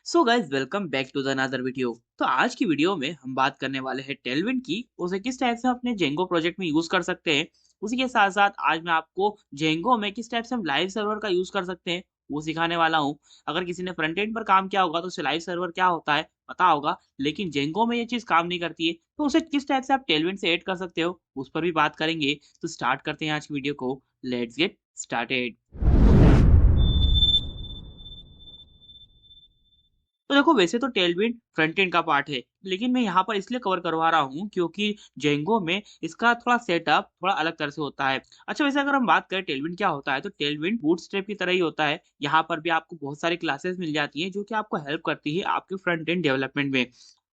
So guys welcome back to the another video. तो आज की वीडियो में हम बात करने वाले हैं टेलविंड की, उसे किस टाइप से हम अपने जेंगो प्रोजेक्ट में यूज कर सकते हैं। उसी के साथ साथ आज मैं आपको जेंगो में किस टाइप से हम लाइव सर्वर का यूज कर सकते हैं वो सिखाने वाला हूँ। अगर किसी ने फ्रंट एंड पर काम किया होगा तो उसे लाइव सर्वर क्या होता है पता होगा, लेकिन जेंगो में ये चीज काम नहीं करती है, तो उसे किस टाइप से आप टेलविंड से ऐड कर सकते हो उस पर भी बात करेंगे। तो स्टार्ट करते हैं आज की वीडियो को। Let's get started. तो देखो, वैसे तो टेलविंड फ्रंट एंड का पार्ट है, लेकिन मैं यहाँ पर इसलिए कवर करवा रहा हूँ क्योंकि जेंगो में इसका थोड़ा सेटअप थोड़ा अलग तरह से होता है। अच्छा, वैसे अगर हम बात करें टेलविंड क्या होता है, तो टेलविंड बूटस्ट्रैप की तरह ही होता है। यहाँ पर भी आपको बहुत सारी क्लासेस मिल जाती हैं जो कि आपको हेल्प करती है आपके फ्रंट एंड डेवलपमेंट में।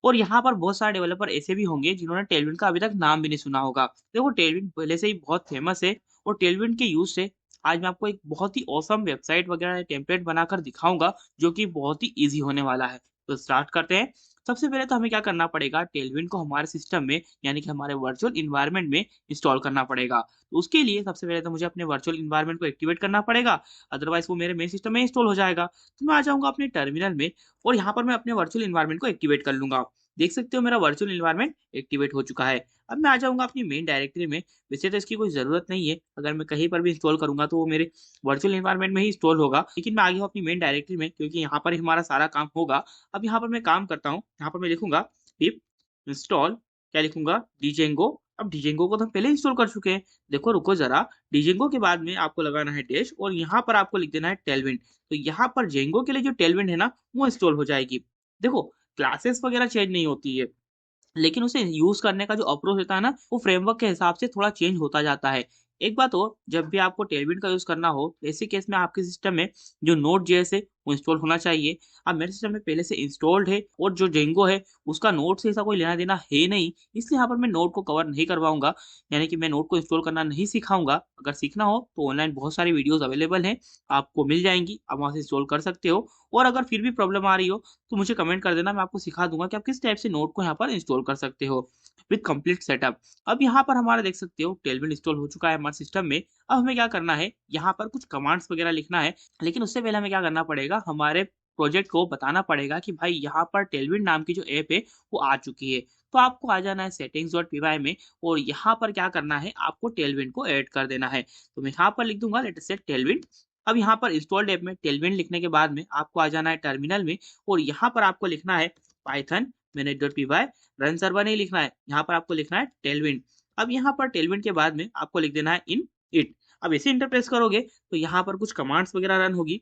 और यहाँ पर बहुत सारे डेवलपर ऐसे भी होंगे जिन्होंने टेलविंड का अभी तक नाम भी नहीं सुना होगा। देखो, टेलविंड पहले से ही बहुत फेमस है और टेलविंड के यूज से आज मैं आपको एक बहुत ही ऑसम वेबसाइट वगैरह टेम्पलेट बनाकर दिखाऊंगा जो कि बहुत ही ईज़ी होने वाला है। तो स्टार्ट करते हैं। सबसे पहले तो हमें क्या करना पड़ेगा, टेलविंड को हमारे सिस्टम में यानी कि हमारे वर्चुअल एनवायरनमेंट में इंस्टॉल करना पड़ेगा। तो उसके लिए सबसे पहले तो मुझे अपने वर्चुअल एनवायरनमेंट को एक्टिवेट करना पड़ेगा, अदरवाइज़ वो मेरे मेन सिस्टम में इंस्टॉल हो जाएगा। तो मैं आ जाऊँगा अपने टर्मिनल में और यहाँ पर मैं अपने वर्चुअल एनवायरनमेंट को एक्टिवेट कर लूँगा। देख सकते हो मेरा वर्चुअल एनवायरनमेंट एक्टिवेट हो चुका है। अब मैं आ जाऊँगा अपनी मेन डायरेक्टरी में। वैसे तो इसकी कोई ज़रूरत नहीं है, अगर मैं कहीं पर भी इंस्टॉल करूँगा तो वो मेरे वर्चुअल एनवायरनमेंट में ही इंस्टॉल होगा, लेकिन मैं आ गया हूँ अपनी मेन डायरेक्टरी में क्योंकि यहाँ पर ही हमारा सारा काम होगा। अब यहाँ पर मैं काम करता हूँ, यहाँ पर मैं लिखूँगा पिप इंस्टॉल, क्या लिखूँगा, डिजेंगो। अब डिजेंगो को तो हम पहले इंस्टॉल कर चुके हैं। देखो रुको ज़रा, डिजेंगो के बाद में आपको लगाना है डैश और यहाँ पर आपको लिख देना है टेलविंड। तो यहाँ पर जेंगो के लिए जो टेलविंड है ना, वो इंस्टॉल हो जाएगी। देखो, क्लासेस वगैरह चेंज नहीं होती है, लेकिन उसे यूज़ करने का जो अप्रोच होता है ना, वो फ्रेमवर्क के हिसाब से थोड़ा चेंज होता जाता है। एक बात और, जब भी आपको टेलविंड का यूज़ करना हो, ऐसे केस में आपके सिस्टम में जो नोड.जेएस है, वो इंस्टॉल होना चाहिए। अब मेरे सिस्टम में पहले से इंस्टॉल्ड है और जो जेंगो है, उसका नोड से ऐसा कोई लेना-देना है नहीं, इसलिए यहाँ पर मैं नोड को कवर नहीं करवाऊँगा, यानी कि मैं नोड को इंस्टॉल करना नहीं सिखाऊँगा। अगर सीखना हो, तो ऑनलाइन बहुत सारी वीडियोज़ अवेलेबल हैं, आपको मिल जाएँगी, आप वहाँ से इंस्टॉल कर सकते हो। और अगर फिर भी प्रॉब्लम आ रही हो, तो मुझे कमेंट कर देना, मैं आपको सिखा दूँगा कि आप किस टाइप से नोड को यहाँ पर इंस्टॉल कर सकते हो विथ कंप्लीट सेटअप। अब यहाँ पर हमारा देख सकते हो टेलविंड इंस्टॉल हो चुका है हमारे सिस्टम में। अब हमें क्या करना है, यहाँ पर कुछ कमांड्स वगैरह लिखना है, लेकिन उससे पहले हमें क्या करना पड़ेगा, हमारे प्रोजेक्ट को बताना पड़ेगा कि भाई यहाँ पर टेलविंड नाम की जो ऐप है, वो आ चुकी है। तो आपको आ जाना है settings.py में और यहाँ पर क्या करना है, आपको टेलविंड को ऐड कर देना है। तो मैं यहाँ पर लिख दूँगा लेट अस से टेलविंड। अब यहाँ पर इंस्टॉल्ड ऐप में टेलविंड लिखने के बाद में आपको आ जाना है टर्मिनल में और यहाँ पर आपको लिखना है पाइथन manage.py। रन सर्वर नहीं लिखना है, यहाँ पर आपको लिखना है टेलविंड। अब यहाँ पर टेलविंड के बाद में आपको लिख देना है इन इट। अब ऐसे इंटर प्रेस करोगे तो यहाँ पर कुछ कमांड्स वगैरह रन होगी।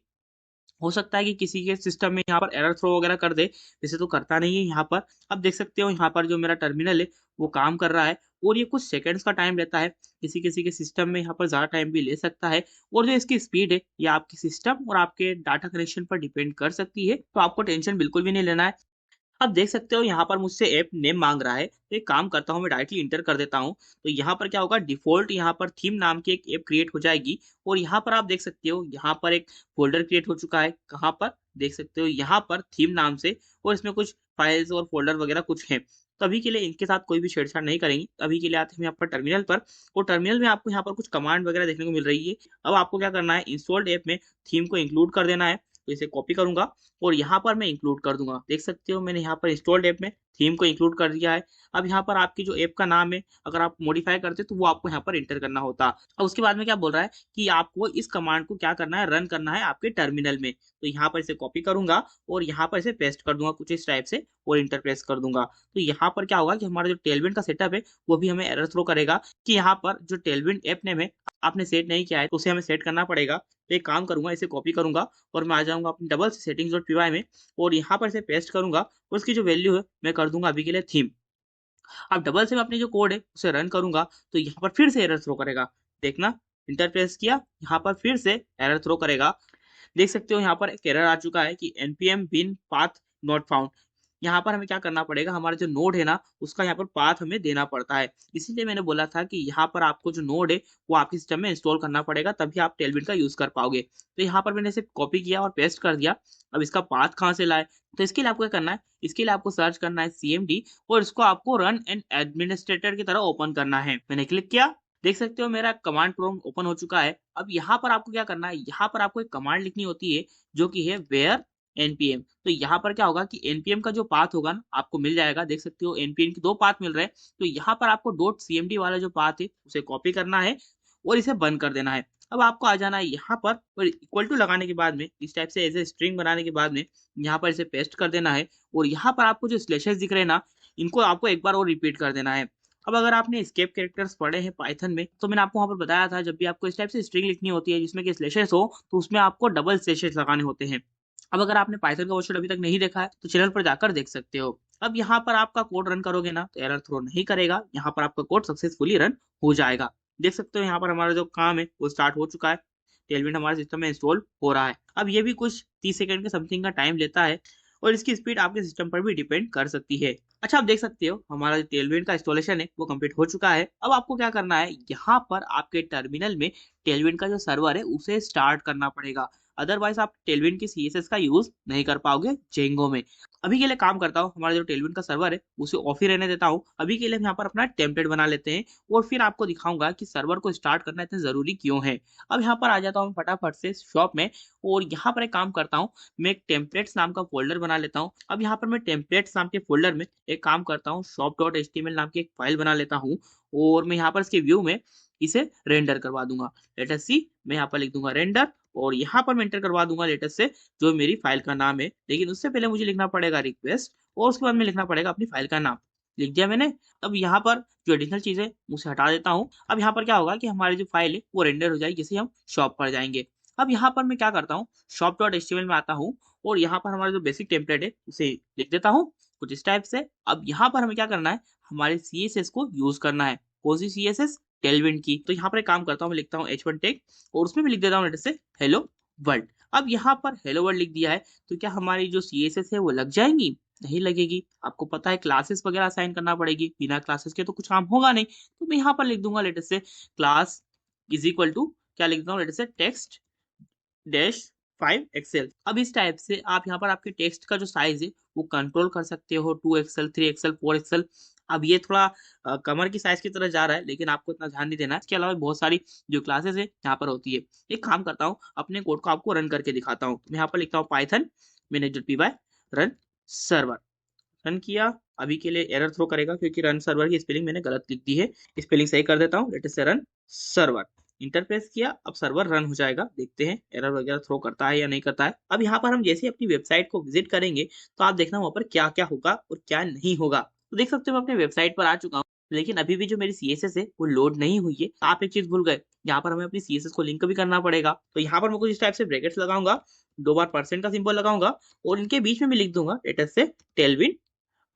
हो सकता है कि किसी के सिस्टम में यहाँ पर एरर थ्रो वगैरह कर दे, वैसे तो करता नहीं है यहाँ पर। अब देख सकते हो यहाँ पर जो मेरा टर्मिनल है वो काम कर रहा है और ये कुछ सेकंड्स का टाइम लेता है। किसी-किसी के सिस्टम में यहाँ पर ज़्यादा टाइम भी ले सकता है और जो इसकी स्पीड है ये आपके सिस्टम और आपके डाटा कनेक्शन पर डिपेंड कर सकती है, तो आपको टेंशन बिल्कुल भी नहीं लेना है। अब देख सकते हो यहाँ पर मुझसे ऐप नेम माँग रहा है, तो एक काम करता हूँ मैं डायरेक्टली इंटर कर देता हूँ। तो यहाँ पर क्या होगा, डिफ़ॉल्ट यहाँ पर थीम नाम की एक ऐप क्रिएट हो जाएगी और यहाँ पर आप देख सकते हो यहाँ पर एक फ़ोल्डर क्रिएट हो चुका है। कहाँ पर? देख सकते हो यहाँ पर थीम नाम से, और इसमें कुछ फाइल्स और फ़ोल्डर वगैरह कुछ हैं। तो अभी के लिए इनके साथ कोई भी छेड़छाड़ नहीं करेंगे। अभी के लिए आते हैं हम यहाँ पर टर्मिनल पर और टर्मिनल में आपको यहाँ पर कुछ कमांड वगैरह देखने को मिल रही है। अब आपको क्या करना है, इंस्टॉल्ड ऐप में थीम को इंक्लूड कर देना है। तो इसे कॉपी करूँगा और यहाँ पर मैं इंक्लूड कर दूँगा। देख सकते हो मैंने यहाँ पर इंस्टॉल्ड ऐप में थीम को इंक्लूड कर दिया है। अब यहाँ पर आपकी जो ऐप का नाम है, अगर आप मॉडिफाई करते तो वो आपको यहाँ पर एंटर करना होता। अब उसके बाद में क्या बोल रहा है कि आपको इस कमांड को क्या करना है, रन करना है आपके टर्मिनल में। तो यहाँ पर इसे कॉपी करूँगा और यहाँ पर इसे पेस्ट कर दूँगा कुछ इस टाइप से और एंटर प्रेस कर दूँगा। तो यहाँ पर क्या होगा कि हमारा जो टेलविंड का सेटअप है वो भी हमें एरर थ्रो करेगा कि यहाँ पर जो टेलविंड ऐप नेम है आपने सेट नहीं किया है, तो उसे हमें सेट करना पड़ेगा। तो एक काम करूँगा, इसे कॉपी करूँगा और मैं आ जाऊँगा अपनी डबल से settings.py में और यहाँ पर इसे पेस्ट करूँगा और उसकी जो वैल्यू है मैं कर दूँगा अभी के लिए थीम। अब डबल से मैं अपनी जो कोड है उसे रन करूँगा तो यहाँ पर फिर से एरर थ्रो करेगा। देखना, इंटर प्रेस किया, यहाँ पर फिर से एरर थ्रो करेगा। देख सकते हो यहाँ पर एक एरर आ चुका है कि npm bin path not found। यहाँ पर हमें क्या करना पड़ेगा, हमारा जो नोड है ना उसका यहाँ पर पाथ हमें देना पड़ता है। इसीलिए मैंने बोला था कि यहाँ पर आपको जो नोड है वो आपके सिस्टम में इंस्टॉल करना पड़ेगा, तभी आप टेलविंड का यूज़ कर पाओगे। तो यहाँ पर मैंने इसे कॉपी किया और पेस्ट कर दिया। अब इसका पाथ कहाँ से लाएँ? तो इसके लिए आपको क्या करना है, इसके लिए आपको सर्च करना है cmd और इसको आपको रन एंड एडमिनिस्ट्रेटर की तरह ओपन करना है। मैंने क्लिक किया, देख सकते हो मेरा कमांड प्रॉम्प्ट ओपन हो चुका है। अब यहाँ पर आपको क्या करना है, यहाँ पर आपको एक कमांड लिखनी होती है जो कि है वेयर npm। तो यहाँ पर क्या होगा कि npm का जो पाथ होगा ना आपको मिल जाएगा, देख सकते हो npm के 2 पाथ मिल रहे हैं। तो यहाँ पर आपको .cmd वाला जो पाथ है उसे कॉपी करना है और इसे बंद कर देना है। अब आपको आ जाना है यहाँ पर और इक्वल टू लगाने के बाद में इस टाइप से एज स्ट्रिंग बनाने के बाद में यहाँ पर इसे पेस्ट कर देना है और यहाँ पर आपको जो स्लैशेस दिख रहे हैं ना, इनको आपको एक बार और रिपीट कर देना है। अब अगर आपने एस्केप कैरेक्टर्स पढ़े हैं पाइथन में तो मैंने आपको वहाँ पर बताया था जब भी आपको इस टाइप से स्ट्रिंग लिखनी होती है जिसमें कि स्लैशेस हो तो उसमें आपको डबल स्लैशेस लगाने होते हैं। अब अगर आपने पाइथन का वर्कशॉप अभी तक नहीं देखा है तो चैनल पर जाकर देख सकते हो। अब यहाँ पर आपका कोड रन करोगे ना तो एरर थ्रो नहीं करेगा, यहाँ पर आपका कोड सक्सेसफुली रन हो जाएगा। देख सकते हो यहाँ पर हमारा जो काम है वो स्टार्ट हो चुका है, टेलविंड हमारे सिस्टम में इंस्टॉल हो रहा है। अब ये भी कुछ 30 सेकंड के समथिंग का टाइम लेता है और इसकी स्पीड आपके सिस्टम पर भी डिपेंड कर सकती है। अच्छा, आप देख सकते हो हमारा जो टेलविंड का इंस्टॉलेशन है वो कंप्लीट हो चुका है। अब आपको क्या करना है, यहाँ पर आपके टर्मिनल में टेलविंड का जो सर्वर है उसे स्टार्ट करना पड़ेगा, अदरवाइज आप टेलविंड की सीएसएस का यूज नहीं कर पाओगे जेंगो में। अभी के लिए काम करता हूँ, हमारा जो टेलविंड का सर्वर है उसे ऑफ ही रहने देता हूँ। अभी के लिए हम यहाँ पर अपना टेम्पलेट बना लेते हैं और फिर आपको दिखाऊंगा कि सर्वर को स्टार्ट करना इतना जरूरी क्यों है। अब यहाँ पर आ जाता हूँ फटाफट से शॉप में और यहाँ पर एक काम करता हूँ, मैं एक टेम्पलेट्स नाम का फोल्डर बना लेता हूँ। अब यहाँ पर मैं टेम्पलेट्स नाम के फोल्डर में एक काम करता हूँ, shop.html नाम की एक फाइल बना लेता हूँ और मैं यहाँ पर इसके व्यू में इसे रेंडर करवा दूंगा। लेट अस सी, मैं यहाँ पर लिख दूंगा रेंडर और यहाँ पर मैं एंटर करवा दूंगा लेटेस्ट से जो मेरी फाइल का नाम है। लेकिन उससे पहले मुझे लिखना पड़ेगा रिक्वेस्ट और उसके बाद में लिखना पड़ेगा अपनी फाइल का नाम। लिख दिया मैंने। अब यहाँ पर जो एडिशनल चीज है उसे हटा देता हूँ। अब यहाँ पर क्या होगा कि हमारी जो फाइल है वो रेंडर हो जाएगी जैसे हम शॉप पर जाएंगे। अब यहाँ पर मैं क्या करता हूँ, shop.html में आता हूँ और यहाँ पर हमारा जो बेसिक टेम्पलेट है उसे लिख देता हूँ कुछ इस टाइप से। अब यहाँ पर हमें क्या करना है, हमारे CSS को यूज करना है। कौन सी CSS? टेलविंड की। तो यहाँ पर एक काम करता हूँ, मैं लिखता हूँ h1 टैग और उसमें मैं लिख देता हूँ लेटर से हेलो वर्ल्ड। अब यहाँ पर हेलो वर्ल्ड लिख दिया है तो क्या हमारी जो CSS है वो लग जाएंगी? नहीं लगेगी। आपको पता है क्लासेस वगैरह असाइन करना पड़ेगी, बिना क्लासेस के तो कुछ काम होगा नहीं। तो मैं यहाँ पर लिख दूंगा लेटर से क्लास इज इक्वल टू क्या लिख देता हूँ लेटर से टेक्स्ट डैश 5 एक्सेल। अब इस टाइप से आप यहाँ पर आपके टेक्स्ट का जो साइज है वो कंट्रोल कर सकते हो, 2 एक्सेल, 3 एक्सेल, 4 एक्सेल। अब ये थोड़ा कमर की साइज की तरह जा रहा है लेकिन आपको इतना ध्यान नहीं देना है। इसके अलावा बहुत सारी जो क्लासेस है यहाँ पर होती है। एक काम करता हूँ, अपने कोड को आपको रन करके दिखाता हूँ। मैं यहाँ पर लिखता हूँ Python manage.py run server. Run किया, अभी के लिए एरर थ्रो करेगा क्योंकि रन सर्वर की स्पेलिंग मैंने गलत लिख दी है। स्पेलिंग सही कर देता हूँ, लेट अस से रन सर्वर। इंटर प्रेस किया, अब सर्वर रन हो जाएगा। देखते हैं एरर वगैरह थ्रो करता है या नहीं करता है। अब यहाँ पर हम जैसे अपनी वेबसाइट को विजिट करेंगे तो आप देखना वहाँ पर क्या क्या होगा और क्या नहीं होगा। तो देख सकते हो मैं अपने वेबसाइट पर आ चुका हूँ लेकिन अभी भी जो मेरी CSS है वो लोड नहीं हुई है। आप एक चीज भूल गए, यहाँ पर हमें अपनी CSS को लिंक भी करना पड़ेगा। तो यहाँ पर मैं कुछ इस टाइप से ब्रैकेट्स लगाऊंगा, 2 बार परसेंट का सिंबल लगाऊंगा और इनके बीच में मैं लिख दूंगा लेटेस्ट से टेलविन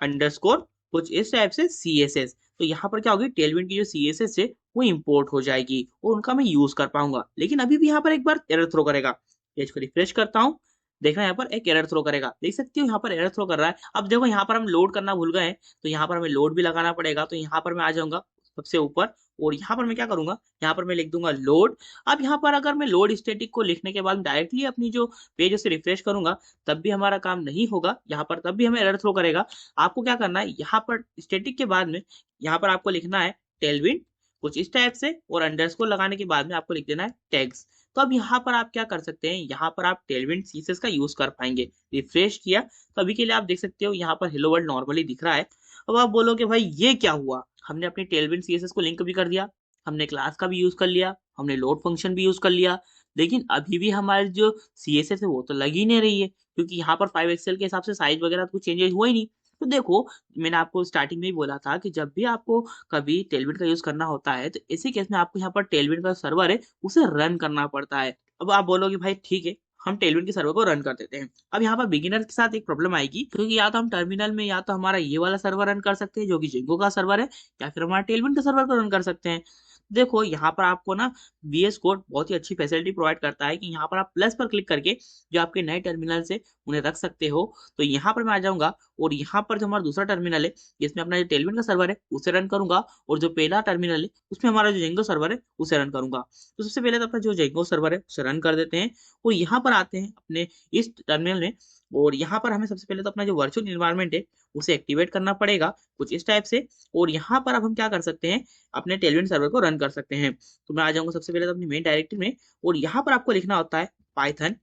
अंडरस्कोर कुछ इस टाइप से CSS। तो यहाँ पर क्या होगी, टेलविंड की जो CSS है वो इंपोर्ट हो जाएगी और उनका मैं यूज कर पाऊंगा। लेकिन अभी भी यहाँ पर एक बार एरर थ्रो करेगा। पेज को रिफ्रेश करता हूँ, देखना यहाँ पर एक एरर थ्रो करेगा। देख सकते हो यहाँ पर एरर थ्रो कर रहा है। अब देखो यहाँ पर हम लोड करना भूल गए हैं तो यहाँ पर हमें लोड भी लगाना पड़ेगा। तो यहाँ पर मैं आ जाऊंगा सबसे ऊपर और यहाँ पर मैं क्या करूंगा, यहाँ पर मैं लिख दूंगा लोड। अब यहाँ पर अगर मैं लोड स्टैटिक को लिखने के बाद डायरेक्टली अपनी जो पेज से रिफ्रेश करूंगा तब भी हमारा काम नहीं होगा, यहाँ पर तब भी हमें एरर थ्रो करेगा। आपको क्या करना है, यहाँ पर स्टैटिक के बाद में यहाँ पर आपको लिखना है टेलविंड कुछ इस टाइप से और अंडरस्कोर लगाने के बाद में आपको लिख देना है टैग्स। तो अब यहाँ पर आप क्या कर सकते हैं, यहाँ पर आप टेलविंड CSS का यूज कर पाएंगे। रिफ्रेश किया तो अभी के लिए आप देख सकते हो यहाँ पर हेलो वर्ल्ड नॉर्मली दिख रहा है। अब आप बोलोगे भाई ये क्या हुआ, हमने अपनी टेलविंड CSS को लिंक भी कर दिया, हमने क्लास का भी यूज कर लिया, हमने लोड फंक्शन भी यूज कर लिया, लेकिन अभी भी हमारी जो CSS है वो तो लग ही नहीं रही है क्योंकि यहाँ पर 5 एक्सेल के हिसाब से साइज वगैरह कुछ चेंजेस हुआ ही नहीं। तो देखो मैंने आपको स्टार्टिंग में ही बोला था कि जब भी आपको कभी टेलविंड का यूज करना होता है तो इसी केस में आपको यहाँ पर टेलविंड का सर्वर है उसे रन करना पड़ता है। अब आप बोलोगे भाई ठीक है हम टेलविंड के सर्वर को रन कर देते हैं। अब यहाँ पर बिगिनर के साथ एक प्रॉब्लम आएगी क्योंकि या तो हम टर्मिनल में या तो हमारा ये वाला सर्वर रन कर सकते हैं जो कि जेंगो का सर्वर है या फिर हमारा टेलविंड का सर्वर को रन कर सकते हैं। देखो यहाँ पर आपको ना VS कोड बहुत ही अच्छी फैसिलिटी प्रोवाइड करता है कि यहाँ पर आप प्लस पर क्लिक करके जो आपके नए टर्मिनल से उन्हें रख सकते हो। तो यहाँ पर मैं आ जाऊंगा और यहाँ पर जो हमारा दूसरा टर्मिनल है जिसमें अपना जो टेलविंड का सर्वर है उसे रन करूंगा और जो पहला टर्मिनल है उसमें हमारा जो जेंगो सर्वर है उसे रन करूंगा। तो सबसे पहले तो अपना जो जेंगो सर्वर है उसे रन कर देते हैं और यहाँ पर आते हैं अपने इस टर्मिनल में और यहाँ पर हमें सबसे पहले तो अपना जो वर्चुअल इन्वायरमेंट है उसे एक्टिवेट करना पड़ेगा कुछ इस टाइप से। और यहाँ पर अब हम क्या कर सकते हैं, अपने टेलविंड सर्वर को रन कर सकते हैं। तो मैं आ जाऊंगा सबसे पहले तो अपनी मेन डायरेक्टरी में और यहाँ पर आपको लिखना होता है पाइथन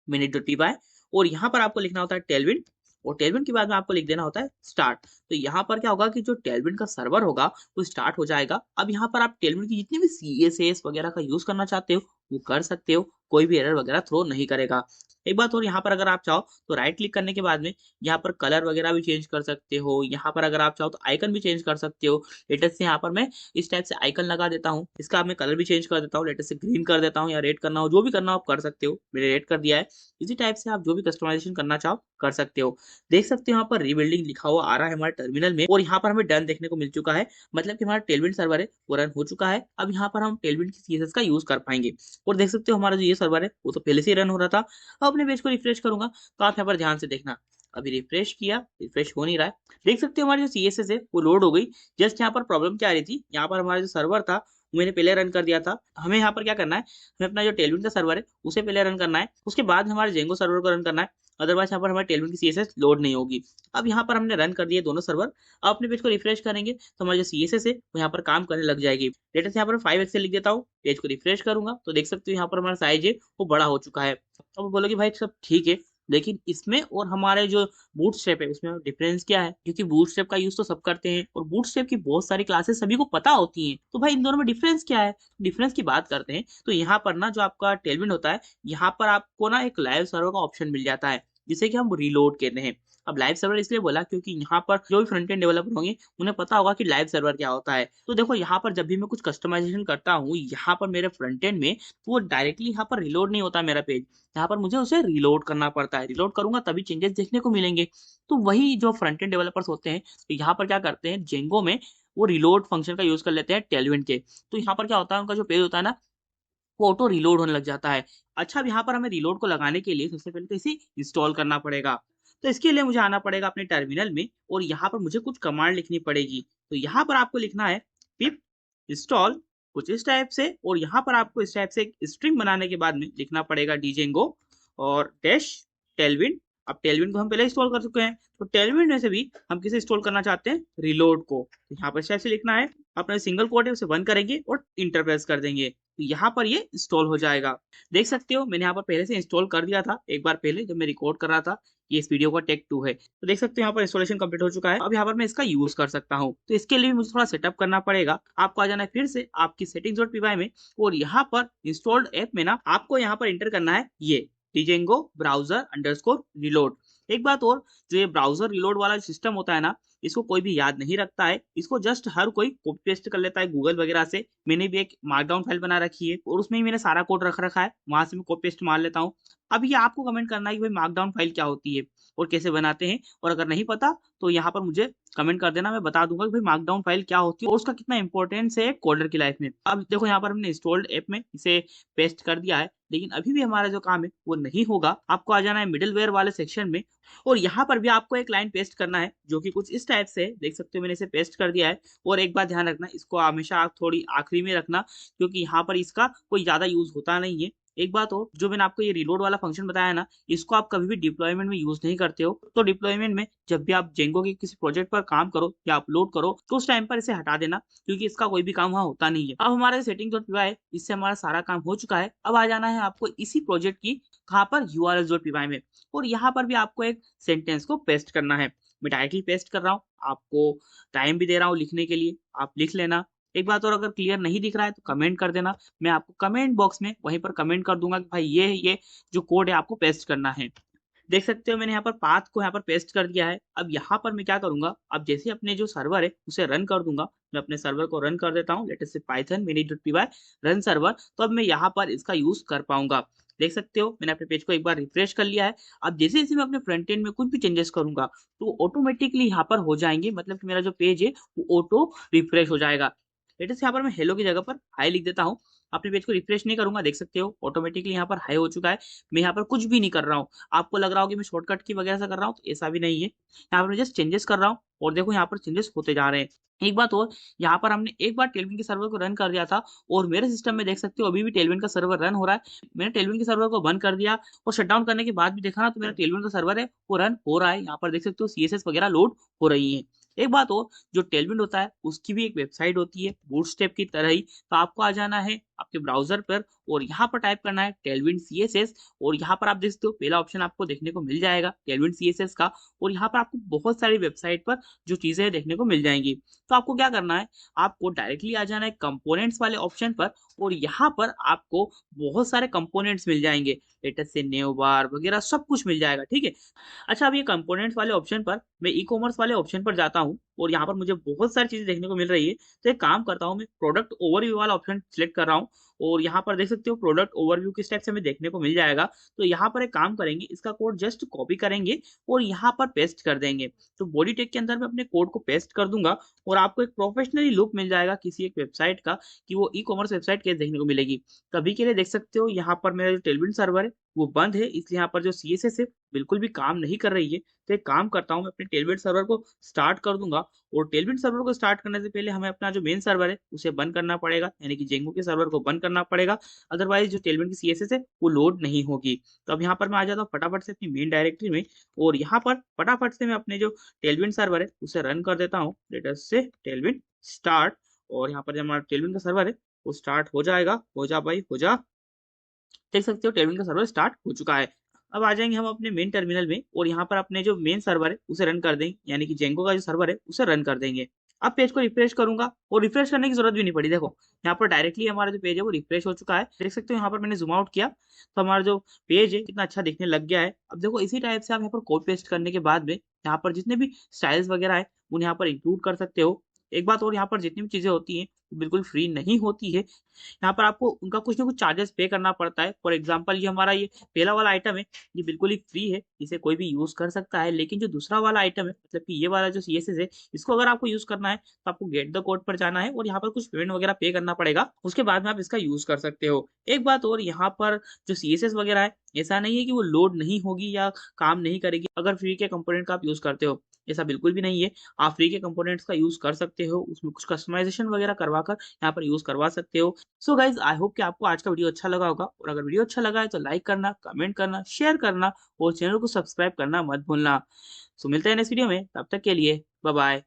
manage.py और यहाँ पर आपको लिखना होता है टेलविन और टेलविन के बाद में आपको लिख देना होता है स्टार्ट। तो यहाँ पर क्या होगा कि जो टेलविन का सर्वर होगा वो स्टार्ट हो जाएगा। अब यहाँ पर आप टेलविन की जितनी भी सीएसएस वगैरह का यूज करना चाहते हो वो कर सकते हो, कोई भी एरर वगैरह थ्रो नहीं करेगा। एक बात और यहाँ पर अगर आप चाहो तो राइट क्लिक करने के बाद में यहाँ पर कलर वगैरह भी चेंज कर सकते हो। यहाँ पर अगर आप चाहो तो आइकन भी चेंज कर सकते हो। लेटेस्ट से यहाँ पर मैं इस टाइप से आइकन लगा देता हूँ, इसका मैं कलर भी चेंज कर देता हूँ, लेटेस्ट से ग्रीन कर देता हूँ या रेड करना हो, जो भी करना हो आप कर सकते हो। मैंने रेड कर दिया है। इसी टाइप से आप जो भी कस्टमाइजेशन करना चाहो कर सकते हो। देख सकते हो यहाँ पर रीबिल्डिंग लिखा हुआ आ रहा है हमारे टर्मिनल में और यहाँ पर हमें डन देखने को मिल चुका है, मतलब कि हमारा टेलविन सर्वर है वो रन हो चुका है। अब यहाँ पर हम टेलविन की सीएसएस का यूज कर पाएंगे और देख सकते हो हमारा जो ये सर्वर है वो तो पहले से ही रन हो रहा था। अब अपने पेज को रिफ्रेश करूंगा तो आप यहाँ पर ध्यान से देखना, अभी रिफ्रेश किया, रिफ्रेश हो नहीं रहा है। देख सकते हो हमारी जो सीएसएस है वो लोड हो गई। जस्ट यहाँ पर प्रॉब्लम क्या आ रही थी, यहाँ पर हमारा जो सर्वर था वो मैंने पहले रन कर दिया था। हमें यहाँ पर क्या करना है, हमें अपना जो टेलविन का सर्वर है उसे पहले रन करना है, उसके बाद हमारे जेंगो सर्वर को रन करना है। अदरवाइज यहाँ पर हमारे टेलविन की सीएसएस लोड नहीं होगी। अब यहाँ पर हमने रन कर दिए दोनों सर्वर। अब अपने पेज को रिफ्रेश करेंगे तो हमारी जो सीएसएस है वो यहाँ पर काम करने लग जाएगी। लेटेस्ट यहाँ पर 5 एक्सेल लिख देता हूँ, पेज को रिफ्रेश करूंगा तो देख सकते हो यहाँ पर हमारा साइज है वो बड़ा हो चुका है। अब बोलोगे भाई सब ठीक है, लेकिन इसमें और हमारे जो बूटस्ट्रैप है उसमें डिफरेंस क्या है, क्योंकि बूटस्ट्रैप का यूज तो सब करते हैं और बूटस्ट्रैप की बहुत सारी क्लासेस सभी को पता होती हैं। तो भाई इन दोनों में डिफरेंस क्या है, डिफरेंस की बात करते हैं। तो यहाँ पर ना जो आपका टेलविन होता है यहाँ पर आपको ना एक लाइव सर्वर का ऑप्शन मिल जाता है जिसे कि हम रीलोड कहते हैं। अब लाइव सर्वर इसलिए बोला क्योंकि यहाँ पर जो भी फ्रंट एंड डेवलपर होंगे उन्हें पता होगा कि लाइव सर्वर क्या होता है। तो देखो यहाँ पर जब भी मैं कुछ कस्टमाइजेशन करता हूँ यहाँ पर मेरे फ्रंट एंड में, तो वो डायरेक्टली यहाँ पर रिलोड नहीं होता मेरा पेज, यहाँ पर मुझे उसे रिलोड करना पड़ता है। रिलोड करूंगा तभी चेंजेस देखने को मिलेंगे। तो वही जो फ्रंट एंड डेवलपर्स होते हैं तो यहाँ पर क्या करते हैं, जेंगो में वो रिलोड फंक्शन का यूज कर लेते हैं टेलविन के। तो यहाँ पर क्या होता है, उनका जो पेज होता है ना वो ऑटो रिलोड होने लग जाता है। अच्छा, अब यहाँ पर हमें रिलोड को लगाने के लिए सबसे पहले तो इसे इंस्टॉल करना पड़ेगा। तो इसके लिए मुझे आना पड़ेगा अपने टर्मिनल में और यहाँ पर मुझे कुछ कमांड लिखनी पड़ेगी। तो यहाँ पर आपको लिखना है पिप इंस्टॉल कुछ इस टाइप से, और यहाँ पर आपको इस टाइप से एक स्ट्रिंग बनाने के बाद में लिखना पड़ेगा डीजेंगो और डैश टेलविन। अब टेलविन को हम पहले इंस्टॉल कर चुके हैं, तो टेलविन में से भी हम किसे इंस्टॉल करना चाहते हैं, रिलोड को। तो यहाँ पर इस टाइप से लिखना है, अपना सिंगल कोड है उसे बंद करेंगे और इंटर प्रेस कर देंगे, तो यहाँ पर ये इंस्टॉल हो जाएगा। देख सकते हो मैंने यहाँ पर पहले से इंस्टॉल कर दिया था एक बार पहले जब मैं रिकॉर्ड कर रहा था। ये इस वीडियो का टेक 2 है, तो देख सकते हो यहाँ पर इंस्टॉलेशन कंप्लीट हो चुका है। अब यहाँ पर मैं इसका यूज कर सकता हूँ। तो इसके लिए मुझे थोड़ा सेटअप करना पड़ेगा। आपको आ जाना है फिर से आपकी settings.py में और यहाँ पर इंस्टॉल्ड ऐप में ना आपको यहाँ पर इंटर करना है ये डिजेंगो ब्राउजर अंडरस्कोर रिलोड। एक बात और, जो ये ब्राउजर रिलोड वाला सिस्टम होता है ना इसको कोई भी याद नहीं रखता है, इसको जस्ट हर कोई कॉपी पेस्ट कर लेता है गूगल वगैरह से। मैंने भी एक मार्कडाउन फाइल बना रखी है और उसमें ही मैंने सारा कोड रख रखा है, वहां से मैं कॉपी पेस्ट मार लेता हूँ। अब ये आपको कमेंट करना है कि भाई मार्कडाउन फाइल क्या होती है और कैसे बनाते हैं, और अगर नहीं पता तो यहाँ पर मुझे कमेंट कर देना, मैं बता दूंगा कि भाई मार्कडाउन फाइल क्या होती है और उसका कितना इंपॉर्टेंस है कोडर की लाइफ में। अब देखो यहाँ पर हमने इंस्टॉल्ड ऐप में इसे पेस्ट कर दिया है, लेकिन अभी भी हमारा जो काम है वो नहीं होगा। आपको आ जाना है मिडिलवेयर वाले सेक्शन में और यहाँ पर भी आपको एक लाइन पेस्ट करना है जो कि कुछ इस टाइप से, देख सकते हो मैंने इसे पेस्ट कर दिया है। और एक बात ध्यान रखना, इसको हमेशा आप थोड़ी आखिरी में रखना क्योंकि यहाँ पर इसका कोई ज्यादा यूज होता नहीं है। एक बात और, जो मैंने आपको ये रिलोड वाला फंक्शन बताया ना इसको आप कभी भी डिप्लॉयमेंट में यूज नहीं करते हो। तो डिप्लॉयमेंट में जब भी आप जेंगो के किसी प्रोजेक्ट पर काम करो या अपलोड करो तो उस टाइम पर इसे हटा देना क्योंकि इसका कोई भी काम वहाँ होता नहीं है। अब हमारा सेटिंग.py है, इससे हमारा सारा काम हो चुका है। अब आ जाना है आपको इसी प्रोजेक्ट की कहाँ पर urls.py में, और यहाँ पर भी आपको एक सेंटेंस को पेस्ट करना है। मैं डायरेक्टली पेस्ट कर रहा हूँ, आपको टाइम भी दे रहा हूँ लिखने के लिए, आप लिख लेना। एक बात और, अगर क्लियर नहीं दिख रहा है तो कमेंट कर देना, मैं आपको कमेंट बॉक्स में वहीं पर कमेंट कर दूंगा कि भाई ये जो कोड है आपको पेस्ट करना है। देख सकते हो मैंने यहाँ पर पाथ को यहाँ पर पेस्ट कर दिया है। अब यहाँ पर मैं क्या करूंगा, अब जैसे अपने जो सर्वर है उसे रन कर दूंगा। मैं अपने सर्वर को रन कर देता हूँ, लेटेस्ट से पाइथन manage.py रन सर्वर, तो अब मैं यहाँ पर इसका यूज कर पाऊंगा। देख सकते हो मैंने अपने पेज को एक बार रिफ्रेश कर लिया है। अब जैसे जैसे मैं अपने फ्रंट एंड में कुछ भी चेंजेस करूंगा तो ऑटोमेटिकली यहाँ पर हो जाएंगे, मतलब कि मेरा जो पेज है वो ऑटो रिफ्रेश हो जाएगा। लेटेस्ट यहाँ पर मैं हेलो की जगह पर हाई लिख देता हूँ। अपने पेज को रिफ्रेश नहीं करूंगा, देख सकते हो ऑटोमेटिकली यहाँ पर हाई हो चुका है। मैं यहाँ पर कुछ भी नहीं कर रहा हूँ। आपको लग रहा हो कि मैं शॉर्टकट की वगैरह से कर रहा हूँ, तो ऐसा भी नहीं है। यहाँ पर मैं जस्ट चेंजेस कर रहा हूँ और देखो यहाँ पर चेंजेस होते जा रहे हैं। एक बात और, यहाँ पर हमने एक बार टेलविन के सर्वर को रन कर दिया था और मेरे सिस्टम में देख सकते हो अभी भी टेलविन का सर्वर रन हो रहा है। मैंने टेलविन के सर्वर को बंद कर दिया और शटडाउन करने के बाद भी देखा ना तो मेरा टेलविन का सर्वर है वो रन हो रहा है। यहाँ पर देख सकते हो सीएसएस वगैरह लोड हो रही है। एक बात और, जो टेलविन होता है उसकी भी एक वेबसाइट होती है बूटस्ट्रैप की तरह ही। तो आपको आ जाना है आपके ब्राउजर पर और यहाँ पर टाइप करना है टेलविंड सीएसएस और यहाँ पर आप देख सकते हो पहला ऑप्शन आपको देखने को मिल जाएगा टेलविंड सीएसएस का और यहाँ पर आपको बहुत सारी वेबसाइट पर जो चीजें देखने को मिल जाएंगी। तो आपको क्या करना है, आपको डायरेक्टली आ जाना है कंपोनेंट्स वाले ऑप्शन पर और यहाँ पर आपको बहुत सारे कंपोनेंट्स मिल जाएंगे, लेटेस्ट से नेवबार वगैरह सब कुछ मिल जाएगा, ठीक है। अच्छा, अब ये कंपोनेंट्स वाले ऑप्शन पर मैं ई कॉमर्स वाले ऑप्शन पर जाता हूँ और यहाँ पर मुझे बहुत सारी चीजें देखने को मिल रही है। तो एक काम करता हूँ, मैं प्रोडक्ट ओवरव्यू वाला ऑप्शन सिलेक्ट कर रहा हूँ और यहाँ पर देख सकते हो प्रोडक्ट ओवरव्यू किस टाइप से हमें देखने को मिल जाएगा। तो यहाँ पर एक काम करेंगे, इसका कोड जस्ट कॉपी करेंगे और यहाँ पर पेस्ट कर देंगे। तो बॉडी टैग के अंदर मैं अपने कोड को पेस्ट कर दूंगा और आपको एक प्रोफेशनली लुक मिल जाएगा किसी एक वेबसाइट का कि वो ई कॉमर्स वेबसाइट कैसे देखने को मिलेगी। तभी के लिए देख सकते हो यहाँ पर मेरा जो टेलविंड सर्वर है वो बंद है, इसलिए यहाँ पर जो सीएसएस है बिल्कुल भी काम नहीं कर रही है। तो एक काम करता हूँ, मैं अपने टेलविंड सर्वर को स्टार्ट कर दूंगा और टेलविंड सर्वर को स्टार्ट करने से पहले हमें अपना जो मेन सर्वर है उसे बंद करना पड़ेगा, यानी कि जेंगो के सर्वर को बंद करना पड़ेगा, अदरवाइज जो टेलविंड की सीएसएस है वो लोड नहीं होगी। तो अब यहाँ पर मैं आ जाता हूँ फटाफट से अपनी मेन डायरेक्टरी में और यहाँ पर फटाफट से मैं अपने जो टेलविंड सर्वर है उसे रन कर देता हूँ, लेटेस्ट से टेलविंड स्टार्ट और यहाँ पर जो हमारा टेलविंड का सर्वर है वो स्टार्ट हो जाएगा। हो जा भाई हो जा, देख सकते हो टेलविंड का सर्वर स्टार्ट हो चुका है। अब आ जाएंगे हम अपने मेन टर्मिनल में और यहाँ पर अपने जो मेन सर्वर है उसे रन कर देंगे, यानी कि जेंगो का जो सर्वर है उसे रन कर देंगे। अब पेज को रिफ्रेश करूंगा और रिफ्रेश करने की जरूरत भी नहीं पड़ी, देखो यहाँ पर डायरेक्टली हमारा जो पेज है वो रिफ्रेश हो चुका है। देख सकते हो यहाँ पर मैंने जूम आउट किया तो हमारा जो पेज है कितना अच्छा दिखने लग गया है। अब देखो इसी टाइप से आप यहाँ पर कॉपी पेस्ट करने के बाद में यहाँ पर जितने भी स्टाइल्स वगैरह है उन्हें यहाँ पर इंक्लूड कर सकते हो। एक बात और, यहाँ पर जितनी भी चीजें होती हैं बिल्कुल फ्री नहीं होती है, यहाँ पर आपको उनका कुछ ना कुछ चार्जेस पे करना पड़ता है। फॉर एग्जांपल ये हमारा ये पहला वाला आइटम है, ये बिल्कुल ही फ्री है, इसे कोई भी यूज कर सकता है। लेकिन जो दूसरा वाला आइटम है, मतलब कि ये वाला जो सीएसएस है, इसको अगर आपको यूज करना है तो आपको गेट द कोड पर जाना है और यहाँ पर कुछ पेमेंट वगैरह पे करना पड़ेगा, उसके बाद में आप इसका यूज कर सकते हो। एक बात और, यहाँ पर जो सीएसएस वगैरह है ऐसा नहीं है कि वो लोड नहीं होगी या काम नहीं करेगी अगर फ्री के कंपोनेंट का आप यूज करते हो, ऐसा बिल्कुल भी नहीं है। आप फ्री के कंपोनेंट्स का यूज कर सकते हो, उसमें कुछ कस्टमाइजेशन वगैरह करवा कर यहाँ पर यूज करवा सकते हो। सो गाइज, आई होप कि आपको आज का वीडियो अच्छा लगा होगा और अगर वीडियो अच्छा लगा है तो लाइक करना, कमेंट करना, शेयर करना और चैनल को सब्सक्राइब करना मत भूलना। सो मिलते हैं नेक्स्ट वीडियो में, तब तक के लिए बाय बाय।